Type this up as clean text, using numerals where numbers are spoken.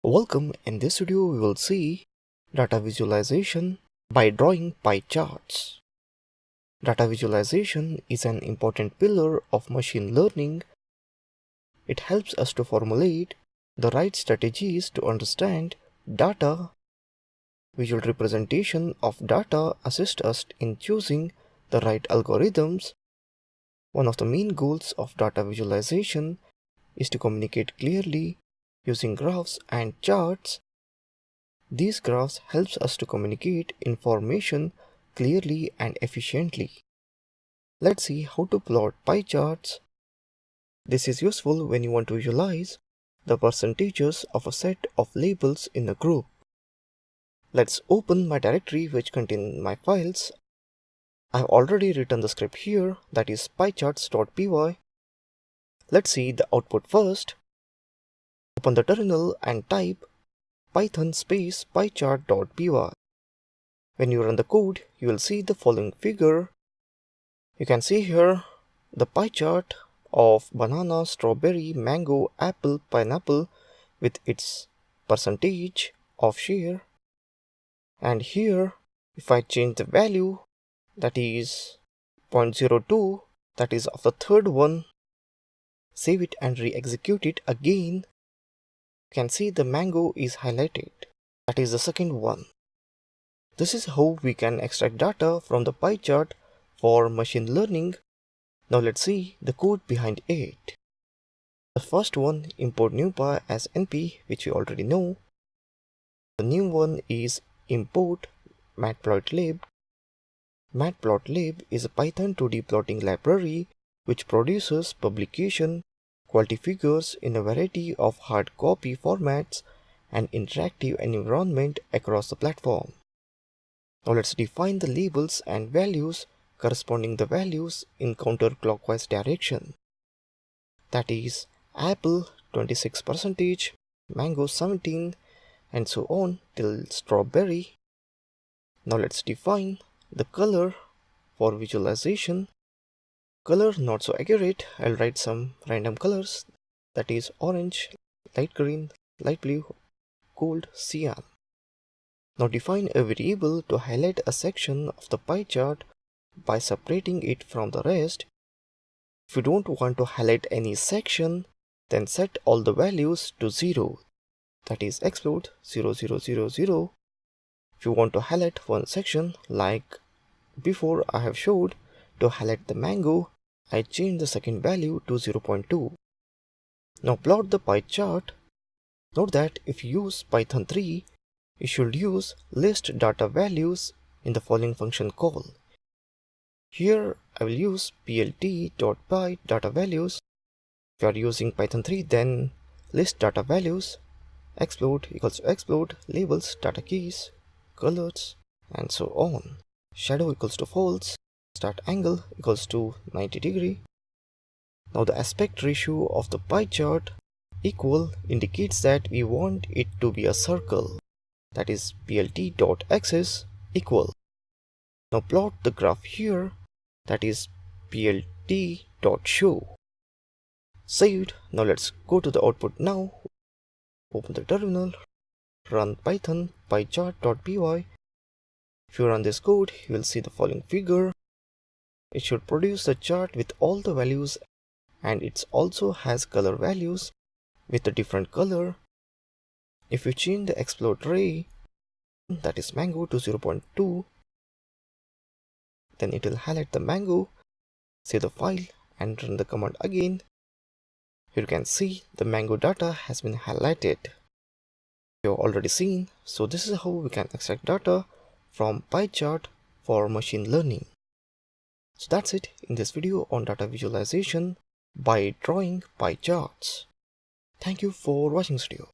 Welcome. In this video we will see data visualization by drawing pie charts. Data visualization is an important pillar of machine learning. It helps us to formulate the right strategies to understand data. Visual representation of data assists us in choosing the right algorithms. One of the main goals of data visualization is to communicate clearly using graphs and charts. These graphs helps us to communicate information clearly and efficiently. Let's see how to plot pie charts. This is useful when you want to visualize the percentages of a set of labels in a group. Let's open my directory which contains my files. I've already written the script here, that is piecharts.py. Let's see the output first. Open the terminal and type python space piechart.py. When you run the code, you will see the following figure. You can see here the pie chart of banana, strawberry, mango, apple, pineapple with its percentage of share. And here, if I change the value, that is 0.02, that is of the third one, save it and re-execute it again, you can see the mango is highlighted. That is the second one. This is how we can extract data from the pie chart for machine learning. Now let's see the code behind it. The first one, import NumPy as NP, which we already know. The new one is import matplotlib. Matplotlib is a Python 2D plotting library which produces publication quality figures in a variety of hard copy formats and interactive environment across the platform. Now let's define the labels and values corresponding the values in counterclockwise direction. That is apple 26%, mango 17%, and so on till strawberry. Now let's define the color for visualization. Color not so accurate, I'll write some random colors, that is orange, light green, light blue, gold, cyan. Now define a variable to highlight a section of the pie chart by separating it from the rest. If you don't want to highlight any section, then set all the values to 0, that is explode 0, 0, 0, 0. If you want to highlight one section, like before I have showed, to highlight the mango, I change the second value to 0.2. Now plot the pie chart. Note that if you use Python 3, you should use list data values in the following function call. Here I will use plt.py data values. If you are using Python 3, then list data values, explode equals to explode, labels, data keys, colors, and so on. Shadow equals to false, start angle equals to 90 degree. Now the aspect ratio of the pie chart equal indicates that we want it to be a circle, that is plt.axis equal. Now plot the graph here, that is plt.show. Saved. Now let's go to the output now. Open the terminal, run python piechart.py. If you run this code, you will see the following figure. It should produce a chart with all the values, and it also has color values with a different color. If you change the explode ray, that is mango, to 0.2, then it will highlight the mango. Save the file and run the command again. Here you can see the mango data has been highlighted. You have already seen, so this is how we can extract data from pie chart for machine learning. So that's it in this video on data visualization by drawing pie charts. Thank you for watching this video.